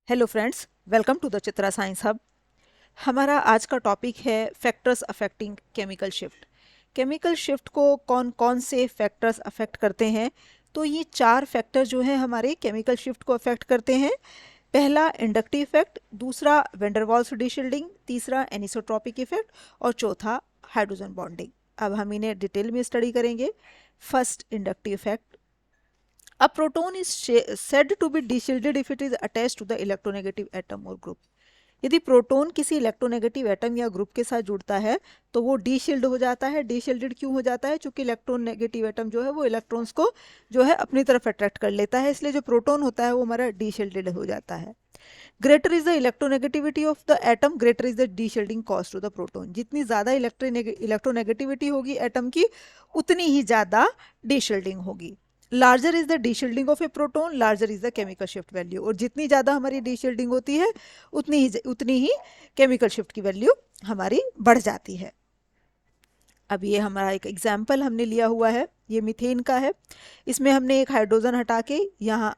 Hello friends, welcome to the Chitra science hub. हमारा आज का टॉपिक है factors affecting chemical shift. Chemical shift को कौन कौन से फैक्टर्स अफेक्ट करते हैं? तो ये चार फैक्टर जो हैं हमारे केमिकल शिफ्ट को अफेक्ट करते हैं। पहला इंडक्टिव इफेक्ट, दूसरा वैन डर वाल्स डीशिल्डिंग, तीसरा एनिसोट्रॉपिक इफेक्ट और चौथा हाइड्रोजन बॉन्डिंग। अब हम इन्हें डिटेल में स्टडी करेंगे। First, inductive effect. A proton is said to be deshielded if it is attached to the electronegative atom or group. यदि प्रोटॉन किसी इलेक्ट्रोनेगेटिव एटम या ग्रुप के साथ जुड़ता है तो वो डीशील्ड हो जाता है। डीशील्डेड क्यों हो जाता है? क्योंकि इलेक्ट्रोनेगेटिव एटम जो है वो इलेक्ट्रॉन्स को जो है अपनी तरफ अट्रैक्ट कर लेता है, इसलिए जो प्रोटॉन होता है वो हमारा डीशील्डेड हो जाता है। Greater is the electronegativity of the atom, greater is the deshielding caused to the proton. जितनी ज़्यादा इलेक्ट्रोनेगेटिविटी होगी एटम की, उतनी ही ज़्यादा डीशील्डिंग होगी। Larger is the deshielding of a proton, larger is the chemical shift value. और जितनी ज़्यादा हमारी डीशील्डिंग होती है उतनी ही केमिकल शिफ्ट की वैल्यू हमारी बढ़ जाती है। अब ये हमारा एक एग्जाम्पल हमने लिया हुआ है, ये मीथेन का है। इसमें हमने एक हाइड्रोजन हटा के यहाँ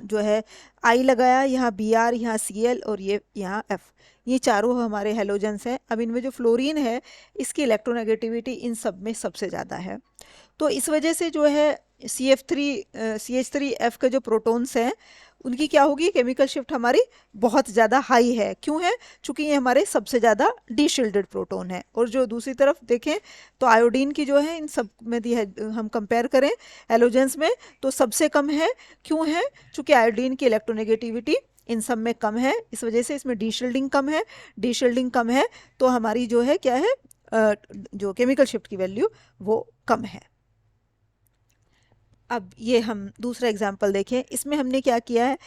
जो है आई लगाया, यहाँ Br, यहाँ Cl और ये यहाँ F। ये चारों हमारे हेलोजेंस हैं। अब इनमें जो फ्लोरीन है इसकी इलेक्ट्रोनेगेटिविटी इन सब में सबसे ज़्यादा है। तो इस वजह से जो है CH3F के जो प्रोटॉन्स हैं उनकी क्या होगी? केमिकल शिफ्ट हमारी बहुत ज़्यादा हाई है। क्यों है? चूँकि ये हमारे सबसे ज़्यादा डीशील्डेड प्रोटॉन है। और जो दूसरी तरफ देखें तो आयोडीन की जो है इन सब में हम कंपेयर करें हेलोजेंस में तो सबसे कम है। क्यों है? चूँकि आयोडीन की इलेक्ट्रोनेगेटिविटी इन सब में कम है, इस वजह से इसमें डीशील्डिंग कम है। डीशील्डिंग कम है तो हमारी जो है क्या है, जो केमिकल शिफ्ट की वैल्यू वो कम है। अब ये हम दूसरा एग्जाम्पल देखें। इसमें हमने क्या किया है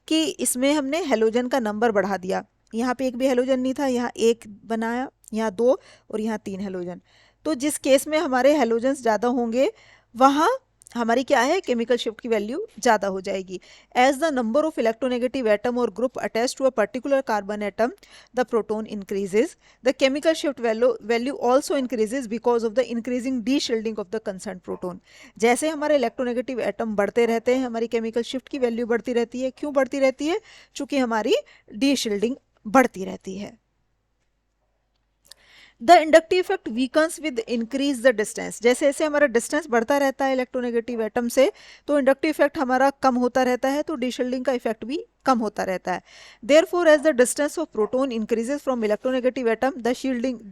कि इसमें हमने हेलोजन का नंबर बढ़ा दिया। यहाँ पे एक भी हेलोजन नहीं था, यहाँ एक बनाया, यहाँ दो और यहाँ तीन हेलोजन। तो जिस केस में हमारे हेलोजन्स ज़्यादा होंगे वहाँ हमारी क्या है, केमिकल शिफ्ट की वैल्यू ज़्यादा हो जाएगी। As the number of electronegative atom or group attach to a particular carbon atom the proton increases, the chemical shift value also increases because of the increasing deshielding of the concern proton. जैसे हमारे electronegative atom बढ़ते रहते हैं हमारी chemical shift की value बढ़ती रहती है। क्यों बढ़ती रहती है? चूंकि हमारी डी शील्डिंग बढ़ती रहती है। The inductive effect weakens with increase the distance. जैसे जैसे हमारा डिस्टेंस बढ़ता रहता है इलेक्ट्रोनेगेटिव एटम से तो इंडक्टिव इफेक्ट हमारा कम होता रहता है, तो डीशील्डिंग का इफेक्ट भी कम होता रहता है। Therefore as the distance of proton increases from electronegative atom the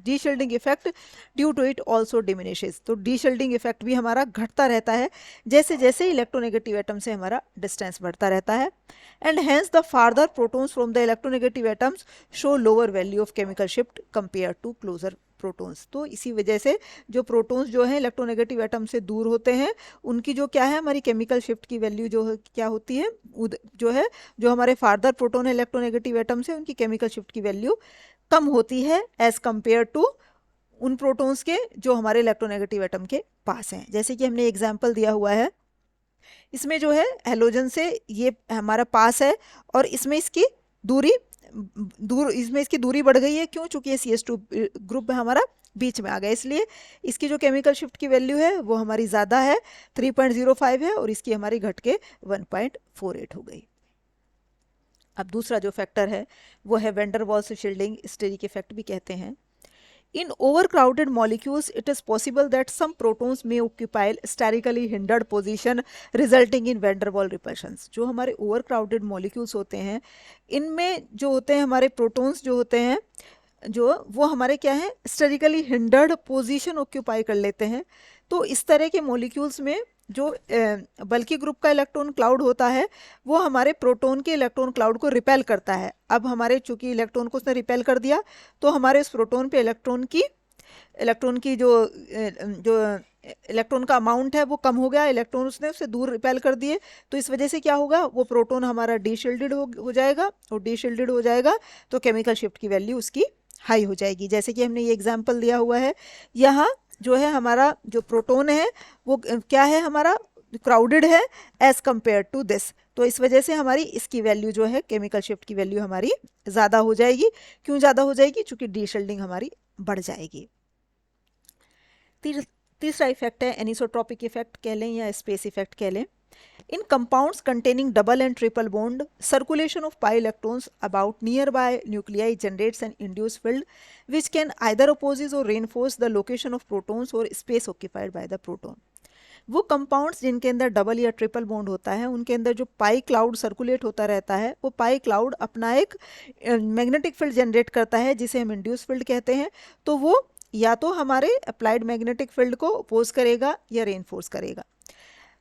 deshielding effect due to it also diminishes. तो डीशील्डिंग इफेक्ट भी हमारा घटता रहता है जैसे जैसे इलेक्ट्रोनेगेटिव एटम से हमारा डिस्टेंस बढ़ता रहता है। And hence the farther protons from the electronegative atoms show lower value of chemical shift compare to closer protons. तो इसी वजह से जो प्रोटॉन्स जो है इलेक्ट्रोनेगेटिव एटम से दूर होते हैं उनकी जो क्या है, हमारी केमिकल शिफ्ट की वैल्यू जो है क्या होती है, जो है जो हमारे फार्दर प्रोटॉन है इलेक्ट्रोनेगेटिव एटम से उनकी केमिकल शिफ्ट की वैल्यू कम होती है एज कंपेयर टू उन प्रोटॉन्स के जो हमारे इलेक्ट्रोनेगेटिव एटम के पास हैं। जैसे कि हमने एग्जाम्पल दिया हुआ है, इसमें जो है हेलोजन से ये हमारा पास है और इसमें इसकी दूरी बढ़ गई है। क्यों? चूंकि ये CH2 ग्रुप हमारा बीच में आ गया, इसलिए इसकी जो केमिकल शिफ्ट की वैल्यू है वो हमारी ज़्यादा है, 3.05 है, और इसकी हमारी घट के 1.48 हो गई। अब दूसरा जो फैक्टर है वो है van der Waals shielding, steric effect भी कहते हैं। In overcrowded molecules, it is possible that some protons may occupy sterically hindered position, resulting in van der Waals repulsions. जो हमारे overcrowded molecules होते हैं इनमें जो होते हैं हमारे protons जो होते हैं जो वो हमारे क्या है, स्टेरिकली हिंडर्ड पोजीशन ऑक्यूपाई कर लेते हैं। तो इस तरह के मॉलिक्यूल्स में जो बल्कि ग्रुप का इलेक्ट्रॉन क्लाउड होता है वो हमारे प्रोटॉन के इलेक्ट्रॉन क्लाउड को रिपेल करता है। अब हमारे चूंकि इलेक्ट्रॉन को उसने रिपेल कर दिया तो हमारे उस प्रोटॉन पे इलेक्ट्रॉन की जो इलेक्ट्रॉन का अमाउंट है वो कम हो गया, इलेक्ट्रॉन उसने उससे दूर रिपेल कर दिए। तो इस वजह से क्या होगा, वो प्रोटॉन हमारा डीशील्डेड हो जाएगा, और डीशील्डेड हो जाएगा तो केमिकल शिफ्ट की वैल्यू उसकी हाई हो जाएगी। जैसे कि हमने ये एग्जाम्पल दिया हुआ है, यहाँ जो है हमारा जो प्रोटॉन है वो क्या है, हमारा क्राउडेड है एज कंपेयर टू दिस। तो इस वजह से हमारी इसकी वैल्यू जो है केमिकल शिफ्ट की वैल्यू हमारी ज़्यादा हो जाएगी। क्यों ज़्यादा हो जाएगी? चूँकि डीशील्डिंग हमारी बढ़ जाएगी। तीसरा इफेक्ट है एनिसोट्रॉपिक इफेक्ट कह लें या स्पेस इफेक्ट कह लें। In compounds containing double and triple bond, circulation of pi electrons about nearby nuclei generates an induced field which can either oppose or reinforce the location of protons or space occupied by the proton. वो compounds जिनके अंदर double या triple bond होता है उनके अंदर जो पाई cloud circulate होता रहता है, वो पाई क्लाउड अपना एक मैग्नेटिक फील्ड जनरेट करता है जिसे हम इंड्यूस फील्ड कहते हैं। तो वो या तो हमारे अप्लाइड मैग्नेटिक फील्ड को अपोज करेगा या रेनफोर्स करेगा।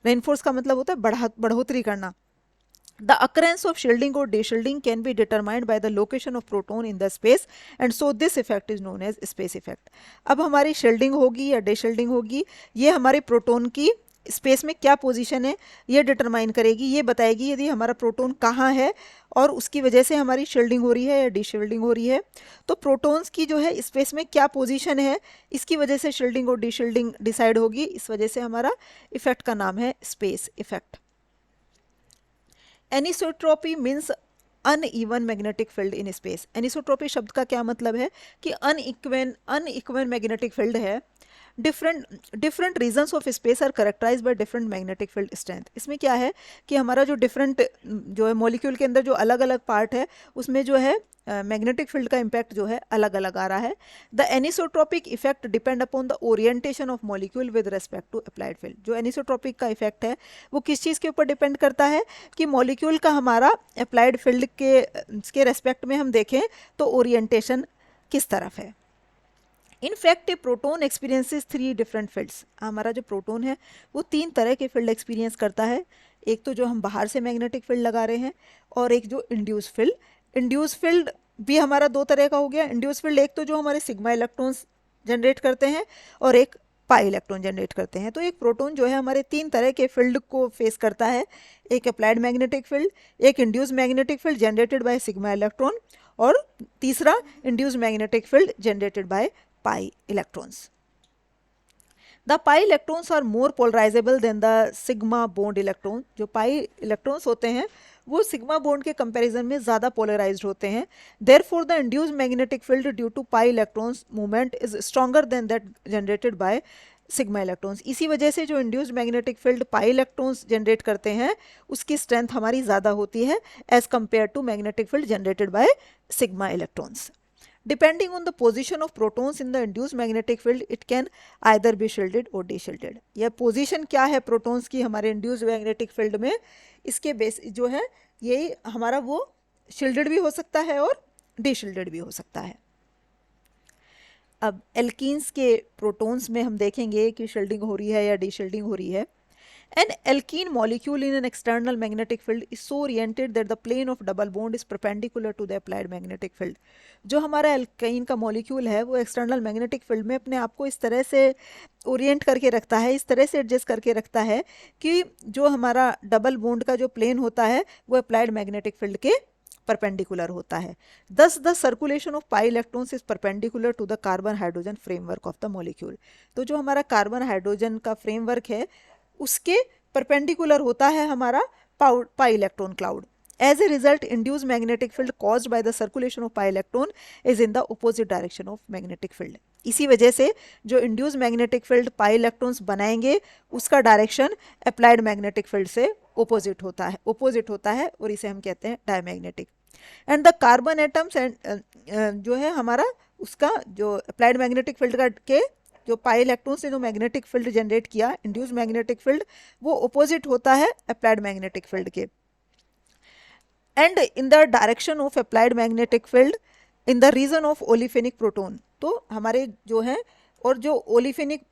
रेनफोर्स का मतलब होता है बढ़ोतरी करना। The occurrence of shielding or deshielding can be determined by the location of proton in the space and so this effect is known as space effect. अब हमारी शील्डिंग होगी या डेशील्डिंग होगी, ये हमारे प्रोटोन की स्पेस में क्या पोजीशन है ये डिटरमाइन करेगी, ये बताएगी यदि हमारा प्रोटोन कहाँ है और उसकी वजह से हमारी शील्डिंग हो रही है या डीशील्डिंग हो रही है। तो प्रोटोन्स की जो है स्पेस में क्या पोजीशन है, इसकी वजह से शील्डिंग और डीशील्डिंग डिसाइड होगी। इस वजह से हमारा इफेक्ट का नाम है space effect. Anisotropy means uneven magnetic field in space. Anisotropy शब्द का क्या मतलब है कि अनइक्वन मैग्नेटिक फील्ड है। Different regions of space are characterise by different magnetic field strength. इसमें क्या है कि हमारा जो डिफरेंट जो है मॉलिक्यूल के अंदर जो अलग अलग पार्ट है उसमें जो है मैग्नेटिक फील्ड का इम्पैक्ट जो है अलग अलग आ रहा है। The anisotropic effect depend upon the orientation of molecule with respect to applied field. जो एनिसोट्रॉपिक का इफेक्ट है वो किस चीज़ के ऊपर डिपेंड करता है कि मॉलिक्यूल का हमारा अप्लाइड फील्ड के रेस्पेक्ट में हम देखें तो ओरिएंटेशन किस तरफ है। In fact A proton experiences 3 different fields. हमारा जो प्रोटोन है वो 3 तरह के फील्ड एक्सपीरियंस करता है। एक तो जो हम बाहर से मैग्नेटिक फील्ड लगा रहे हैं और एक जो इंड्यूस फील्ड। इंड्यूस फील्ड भी हमारा 2 तरह का हो गया। इंड्यूस फील्ड एक तो जो हमारे सिग्मा इलेक्ट्रॉन्स जनरेट करते हैं और एक पाई इलेक्ट्रॉन जनरेट करते हैं। तो एक प्रोटोन जो है हमारे 3 तरह के फील्ड को फेस करता है, एक अप्लाइड मैग्नेटिक फील्ड, एक induce magnetic field generated by sigma electron और तीसरा induce magnetic field generated bye pi electrons. The pi electrons are more polarizable than the sigma bond electron. जो pi electrons होते हैं वो sigma bond के comparison में ज़्यादा polarized होते हैं। Therefore, the induced magnetic field due to pi electrons movement is stronger than that generated by sigma electrons. इसी वजह से जो induced magnetic field pi electrons generate करते हैं उसकी स्ट्रेंथ हमारी ज़्यादा होती है as compare to magnetic field generated by sigma electrons. Depending on the position of protons in the induced magnetic field, it can either be shielded or deshielded. यह position क्या है प्रोटॉन्स की हमारे इंड्यूस्ड मैग्नेटिक फील्ड में, इसके base जो है यही हमारा वो शील्डेड भी हो सकता है और डीशील्डेड भी हो सकता है। अब एल्कीन्स के प्रोटॉन्स में हम देखेंगे कि शील्डिंग हो रही है या डीशील्डिंग हो रही है। An alkene molecule in an external magnetic field is so oriented that the plane of double bond is perpendicular to the applied magnetic field. जो हमारा एल्कीन का मॉलिक्यूल है वो एक्सटर्नल मैग्नेटिक फील्ड में अपने आप को इस तरह से ओरिएंट करके रखता है, इस तरह से एडजस्ट करके रखता है कि जो हमारा डबल बॉन्ड का जो प्लेन होता है वो अप्लाइड मैग्नेटिक फील्ड के परपेंडिकुलर होता है। Thus the circulation of pi electrons is perpendicular to the carbon hydrogen framework of the molecule. तो जो हमारा कार्बन हाइड्रोजन का फ्रेमवर्क है उसके परपेंडिकुलर होता है हमारा pi electron cloud. As a result induce magnetic field caused by the circulation of pi electron is in the opposite direction of magnetic field. इसी वजह से जो induce magnetic field pi electrons बनाएंगे उसका डायरेक्शन अप्लाइड मैग्नेटिक फील्ड से opposite होता है और इसे हम कहते हैं diamagnetic. And the carbon atoms and जो है हमारा उसका जो अप्लाइड मैग्नेटिक फील्ड का के जो पाई इलेक्ट्रॉन्स ने जो मैग्नेटिक फील्ड जनरेट किया इंड्यूस मैग्नेटिक फील्ड वो ऑपोजिट होता है अप्लाइड मैग्नेटिक फील्ड के। And in the direction of applied magnetic field in the region of olefinic proton. तो हमारे जो है और जो ओलिफेनिक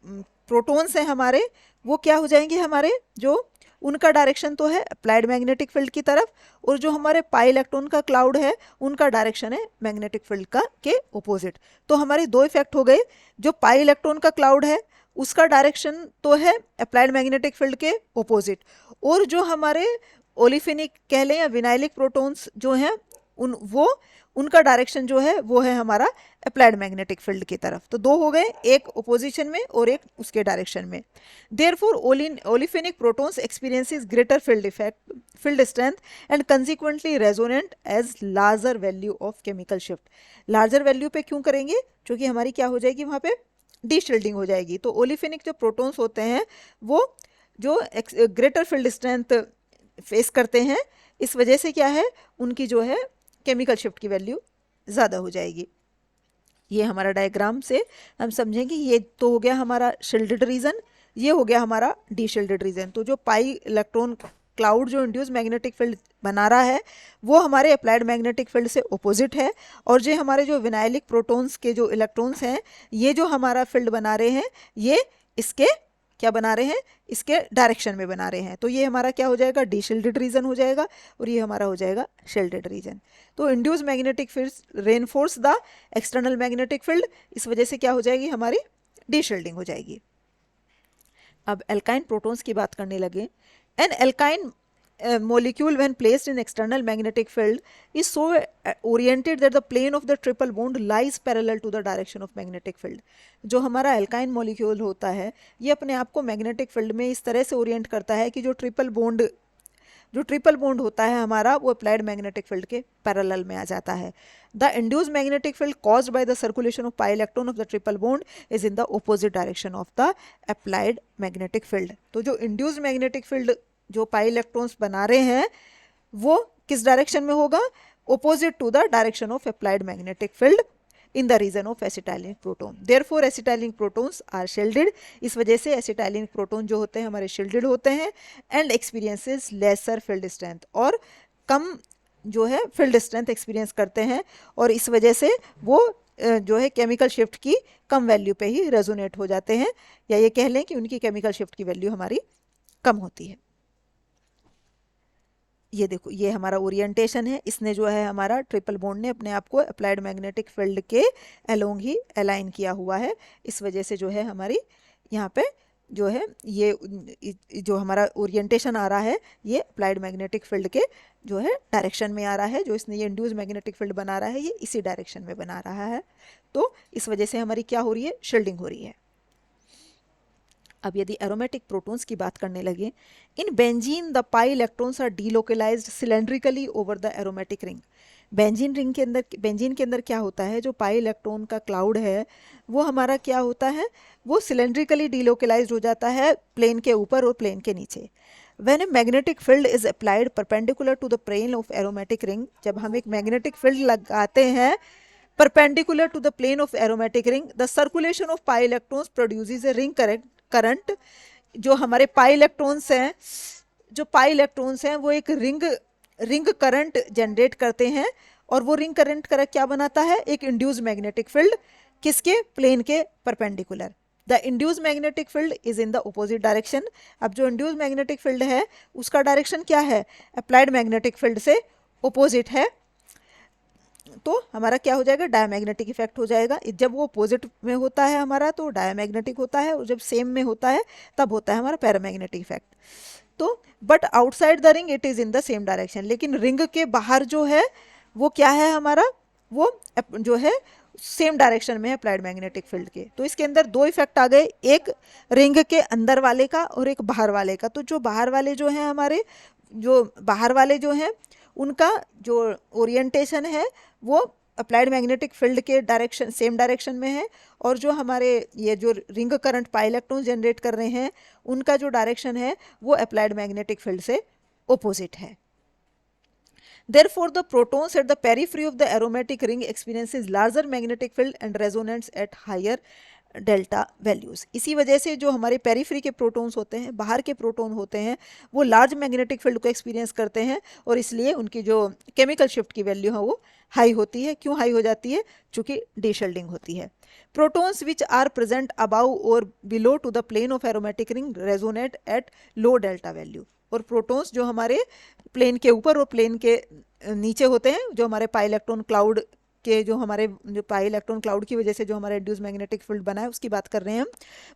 प्रोटोन्स हैं हमारे वो क्या हो जाएंगे, हमारे जो उनका डायरेक्शन तो है अप्लाइड मैग्नेटिक फील्ड की तरफ और जो हमारे पाई इलेक्ट्रॉन का क्लाउड है उनका डायरेक्शन है मैग्नेटिक फील्ड का के ऑपोजिट। तो हमारे 2 इफेक्ट हो गए, जो पाई इलेक्ट्रॉन का क्लाउड है उसका डायरेक्शन तो है अप्लाइड मैग्नेटिक फील्ड के ऑपोजिट और जो हमारे ओलिफेनिक कह लें या विनाइलिक प्रोटॉन्स जो हैं उनका डायरेक्शन जो है वो है हमारा अप्लाइड मैग्नेटिक फील्ड की तरफ। तो 2 हो गए, एक ओपोजिशन में और एक उसके डायरेक्शन में। Therefore olefinic protons experiences greater field strength and consequently resonant as larger value of chemical shift. Larger value पे क्यों करेंगे, क्योंकि हमारी क्या हो जाएगी वहाँ पे डीशील्डिंग हो जाएगी। तो ओलिफेनिक जो प्रोटॉन्स होते हैं वो जो ग्रेटर फील्ड स्ट्रेंथ फेस करते हैं, इस वजह से क्या है, उनकी जो है केमिकल शिफ्ट की वैल्यू ज़्यादा हो जाएगी। ये हमारा डायग्राम से हम समझेंगे, ये तो हो गया हमारा शील्डेड रीजन, ये हो गया हमारा डी शील्डेड रीजन। तो जो पाई इलेक्ट्रॉन क्लाउड जो इंड्यूस मैग्नेटिक फील्ड बना रहा है वो हमारे अप्लाइड मैग्नेटिक फील्ड से ऑपोजिट है, और जो हमारे जो विनाइलिक प्रोटॉन्स के जो इलेक्ट्रॉन्स हैं ये जो हमारा फील्ड बना रहे हैं ये इसके क्या बना रहे हैं, इसके डायरेक्शन में बना रहे हैं। तो ये हमारा क्या हो जाएगा, डी शील्डेड रीजन हो जाएगा, और ये हमारा हो जाएगा शील्डेड रीजन। तो induce magnetic field reinforce the external magnetic field, इस वजह से क्या हो जाएगी, हमारी डी शील्डिंग हो जाएगी। अब एल्काइन प्रोटॉन्स की बात करने लगे। An alkyne molecule when placed in external magnetic field is so oriented that the plane of the triple bond lies parallel to the direction of magnetic field। जो हमारा alkyne molecule होता है ये अपने आप को मैग्नेटिक फील्ड में इस तरह से ओरिएंट करता है कि जो ट्रिपल बॉन्ड होता है हमारा वो अप्लाइड मैग्नेटिक फील्ड के पैरेलल में आ जाता है। The induced magnetic field caused by the circulation of pi electron of the triple bond is in the opposite direction of the applied magnetic field. तो जो इंड्यूस्ड मैग्नेटिक फील्ड जो pi electrons बना रहे हैं वो किस डायरेक्शन में होगा, opposite to the direction of applied magnetic field in the region of acetylenic proton. Therefore acetylenic protons are shielded, इस वजह से एसिटाइलिक प्रोटॉन जो होते हैं हमारे शील्डेड होते हैं, and experiences lesser field strength, और कम जो है फील्ड स्ट्रेंथ एक्सपीरियंस करते हैं, और इस वजह से वो जो है केमिकल शिफ्ट की कम वैल्यू पे ही रेजोनेट हो जाते हैं, या ये कह लें कि उनकी केमिकल शिफ्ट की वैल्यू हमारी कम होती है। ये देखो ये हमारा ओरिएंटेशन है, इसने जो है हमारा ट्रिपल बॉन्ड ने अपने आप को अप्लाइड मैग्नेटिक फील्ड के अलोंग ही अलाइन किया हुआ है, इस वजह से जो है हमारी यहाँ पे जो है ये जो हमारा ओरिएंटेशन आ रहा है ये अप्लाइड मैग्नेटिक फील्ड के जो है डायरेक्शन में आ रहा है। जो इसने ये इंड्यूस मैग्नेटिक फील्ड बना रहा है ये इसी डायरेक्शन में बना रहा है, तो इस वजह से हमारी क्या हो रही है, शील्डिंग हो रही है। अब यदि एरोमेटिक प्रोटॉन्स की बात करने लगे, in benzene the pi electrons are delocalized cylindrically over the aromatic ring. Benzene के अंदर क्या होता है, जो पाई इलेक्ट्रॉन का क्लाउड है वो हमारा क्या होता है, वो सिलेंड्रिकली डीलोकलाइज्ड हो जाता है प्लेन के ऊपर और प्लेन के नीचे। When a magnetic field is applied perpendicular to the plane of aromatic ring, जब हम एक मैग्नेटिक फील्ड लगाते हैं perpendicular to the plane of aromatic ring, the circulation of pi electrons produces a ring current। जो हमारे pi electrons हैं वो एक रिंग करंट जनरेट करते हैं, और वो रिंग करंट क्या बनाता है, एक इंड्यूस्ड मैग्नेटिक फील्ड किसके, प्लेन के perpendicular. The induced magnetic field is in the opposite direction. अब जो इंड्यूस्ड मैग्नेटिक फील्ड है उसका डायरेक्शन क्या है, अप्लाइड मैग्नेटिक फील्ड से ऑपोजिट है, तो हमारा क्या हो जाएगा, डायमैग्नेटिक इफेक्ट हो जाएगा। जब वो अपोजिट में होता है हमारा तो डायमैग्नेटिक होता है, और जब सेम में होता है तब होता है हमारा पैरामैग्नेटिक इफेक्ट। तो but outside the ring it is in the same direction, लेकिन रिंग के बाहर जो है वो क्या है हमारा, वो जो है सेम डायरेक्शन में है अप्लाइड मैग्नेटिक फील्ड के। तो इसके अंदर दो इफेक्ट आ गए, एक रिंग के अंदर वाले का और एक बाहर वाले का। तो जो बाहर वाले जो हैं हमारे, जो बाहर वाले जो हैं उनका जो ओरिएंटेशन है वो अप्लाइड मैग्नेटिक फील्ड के डायरेक्शन सेम डायरेक्शन में है, और जो हमारे ये जो ring current pi electron generate कर रहे हैं उनका जो डायरेक्शन है वो अप्लाइड मैग्नेटिक फील्ड से ऑपोजिट है। Therefore, the protons at the periphery of the aromatic ring experiences larger magnetic field and resonates at higher delta values. इसी वजह से जो हमारे पेरिफेरी के प्रोटॉन्स होते हैं, बाहर के प्रोटॉन होते हैं, वो लार्ज मैग्नेटिक फील्ड को एक्सपीरियंस करते हैं, और इसलिए उनकी जो केमिकल शिफ्ट की वैल्यू है वो हाई होती है। क्यों हाई हो जाती है, चूंकि डीशेल्डिंग होती है। Protons which are present above और below to the plane of aromatic ring resonate at low delta value. और प्रोटॉन्स जो हमारे प्लेन के ऊपर और प्लेन के नीचे होते हैं, जो हमारे पाई इलेक्ट्रॉन क्लाउड के जो पाई इलेक्ट्रॉन क्लाउड की वजह से जो हमारा इंड्यूस मैग्नेटिक फील्ड बना है उसकी बात कर रहे हैं हम।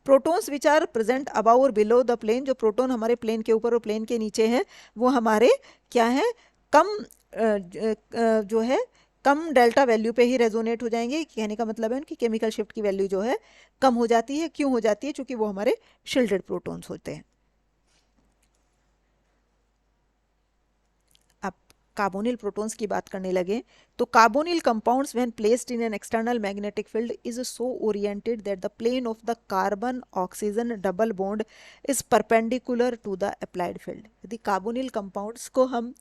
Protons which are present above और बिलो द प्लेन, जो प्रोटॉन हमारे प्लेन के ऊपर और प्लेन के नीचे हैं वो हमारे क्या है, कम जो है कम डेल्टा वैल्यू पे ही रेजोनेट हो जाएंगे। कहने का मतलब है उनकी केमिकल शिफ्ट की वैल्यू जो है कम हो जाती है। क्यों हो जाती है, क्योंकि वो हमारे शील्डेड प्रोटॉन्स होते हैं। कार्बोनिल प्रोटॉन्स की बात करने लगे तो carbonyl compounds when placed in an external magnetic field is so oriented that the plane of the carbon oxygen double bond is perpendicular to the applied field. यदि carbonyl compounds को हम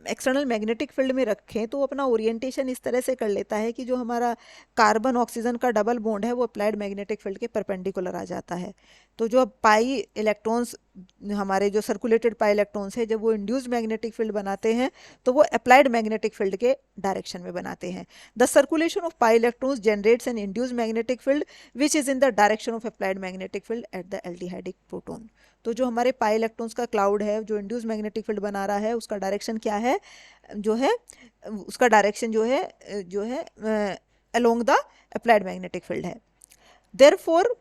external magnetic field में रखें तो अपना orientation इस तरह से कर लेता है कि जो हमारा कार्बन ऑक्सीजन का डबल बॉन्ड है वो अप्लाइड मैग्नेटिक फील्ड के परपेंडिकुलर आ जाता है। तो जो पाई इलेक्ट्रॉन्स, हमारे जो सर्कुलेटेड पाई इलेक्ट्रॉन्स है, जब वो इंड्यूस्ड मैग्नेटिक फील्ड बनाते हैं तो वो अप्लाइड मैग्नेटिक फील्ड के डायरेक्शन में बनाते हैं। The circulation of pi electrons generates an induced magnetic field which is in the direction of applied magnetic field at the aldehydic proton. तो जो हमारे पाई इलेक्ट्रॉन्स का क्लाउड है जो इंड्यूस्ड मैग्नेटिक फील्ड बना रहा है उसका डायरेक्शन क्या है, जो है उसका डायरेक्शन जो है along the applied magnetic field है। Therefore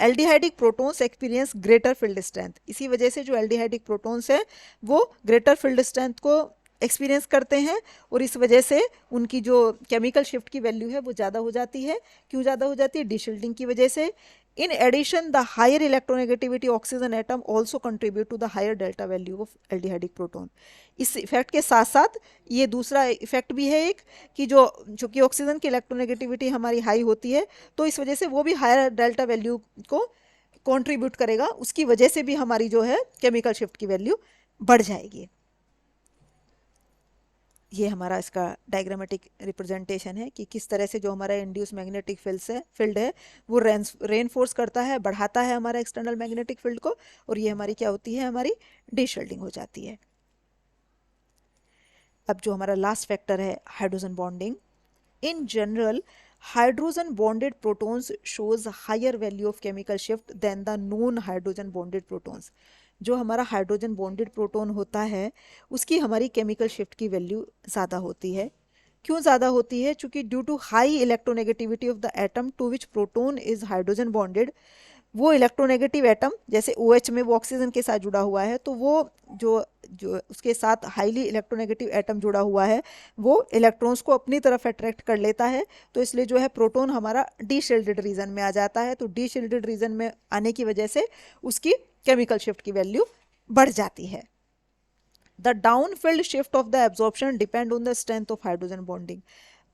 aldehydic protons experience greater field strength. इसी वजह से जो एल्डिहाइडिक प्रोटॉन्स है वो ग्रेटर फील्ड स्ट्रेंथ को एक्सपीरियंस करते हैं और इस वजह से उनकी जो केमिकल शिफ्ट की वैल्यू है वो ज़्यादा हो जाती है। क्यों ज़्यादा हो जाती है? डीशिल्डिंग की वजह से। In addition the higher electronegativity oxygen atom also contribute to the higher delta value of aldehydic proton. इस इफेक्ट के साथ साथ ये दूसरा इफेक्ट भी है एक कि जो चूँकि ऑक्सीजन की इलेक्ट्रोनेगेटिविटी हमारी हाई होती है तो इस वजह से वो भी हायर डेल्टा वैल्यू को कंट्रीब्यूट करेगा, उसकी वजह से भी हमारी जो है केमिकल शिफ्ट की वैल्यू बढ़ जाएगी। ये हमारा इसका डायग्रामेटिक रिप्रेजेंटेशन है कि किस तरह से जो हमारा इंड्यूस मैग्नेटिक फील्ड है वो रेनफोर्स करता है, बढ़ाता है हमारा एक्सटर्नल मैग्नेटिक फील्ड को, और ये हमारी क्या होती है, हमारी डीशिल्डिंग हो जाती है। अब जो हमारा लास्ट फैक्टर है hydrogen bonding. In general hydrogen bonded protons shows higher value of chemical shift than the non hydrogen bonded protons. जो हमारा हाइड्रोजन बॉन्डेड प्रोटॉन होता है उसकी हमारी केमिकल शिफ्ट की वैल्यू ज़्यादा होती है। क्यों ज़्यादा होती है? क्योंकि due to high electronegativity of the atom to which proton is hydrogen bonded, वो इलेक्ट्रोनेगेटिव एटम जैसे OH में वो ऑक्सीजन के साथ जुड़ा हुआ है तो वो जो जो उसके साथ हाईली इलेक्ट्रोनेगेटिव एटम जुड़ा हुआ है वो इलेक्ट्रॉन्स को अपनी तरफ अट्रैक्ट कर लेता है। तो इसलिए जो है प्रोटॉन हमारा डीशिल्डेड रीजन में आ जाता है। तो डीशिल्डेड रीजन में आने की वजह से उसकी केमिकल शिफ्ट की वैल्यू बढ़ जाती है। The downfield shift of the absorption depend on the strength of hydrogen bonding.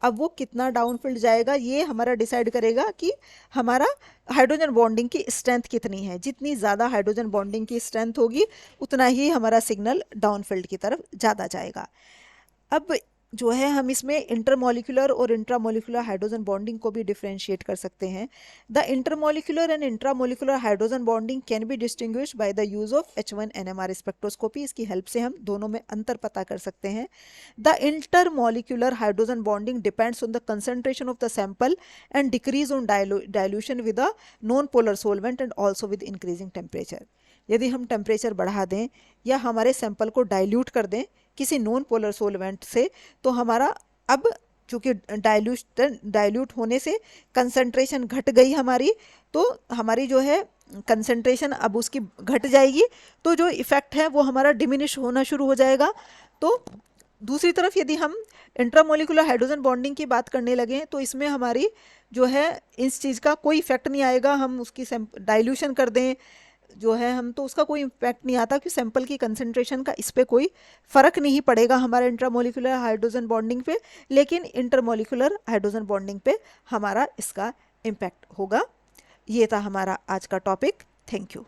अब वो कितना डाउनफील्ड जाएगा ये हमारा डिसाइड करेगा कि हमारा हाइड्रोजन बॉन्डिंग की स्ट्रेंथ कितनी है। जितनी ज़्यादा हाइड्रोजन बॉन्डिंग की स्ट्रेंथ होगी उतना ही हमारा सिग्नल डाउनफील्ड की तरफ ज़्यादा जाएगा। अब जो है हम इसमें इंटरमोलिकुलर और इंट्रामोलिकुलर हाइड्रोजन बॉन्डिंग को भी डिफ्रेंशिएट कर सकते हैं। The intermolecular and intramolecular hydrogen bonding can be distinguished by the use of H1 NMR spectroscopy. इसकी हेल्प से हम दोनों में अंतर पता कर सकते हैं। The intermolecular hydrogen bonding depends on the concentration of the sample and decrease on dilution with a non polar solvent and also with increasing temperature. यदि हम टेम्परेचर बढ़ा दें या हमारे सैंपल को डाइल्यूट कर दें किसी नॉन पोलर सोलवेंट से तो हमारा अब चूँकि डाइल्यूट होने से कंसंट्रेशन घट गई हमारी, तो हमारी जो है कंसंट्रेशन अब उसकी घट जाएगी तो जो इफ़ेक्ट है वो हमारा डिमिनिश होना शुरू हो जाएगा। तो दूसरी तरफ यदि हम इंट्रामोलिकुलर हाइड्रोजन बॉन्डिंग की बात करने लगे तो इसमें हमारी जो है इस चीज़ का कोई इफेक्ट नहीं आएगा। हम उसकी डाइल्यूशन कर दें जो है हम तो उसका कोई इम्पैक्ट नहीं आता कि सैंपल की कंसंट्रेशन का इस पे कोई फ़र्क नहीं पड़ेगा हमारे इंट्रामोलिकुलर हाइड्रोजन बॉन्डिंग पे, लेकिन इंटरमोलिकुलर हाइड्रोजन बॉन्डिंग पे हमारा इसका इम्पैक्ट होगा। ये था हमारा आज का टॉपिक। Thank you.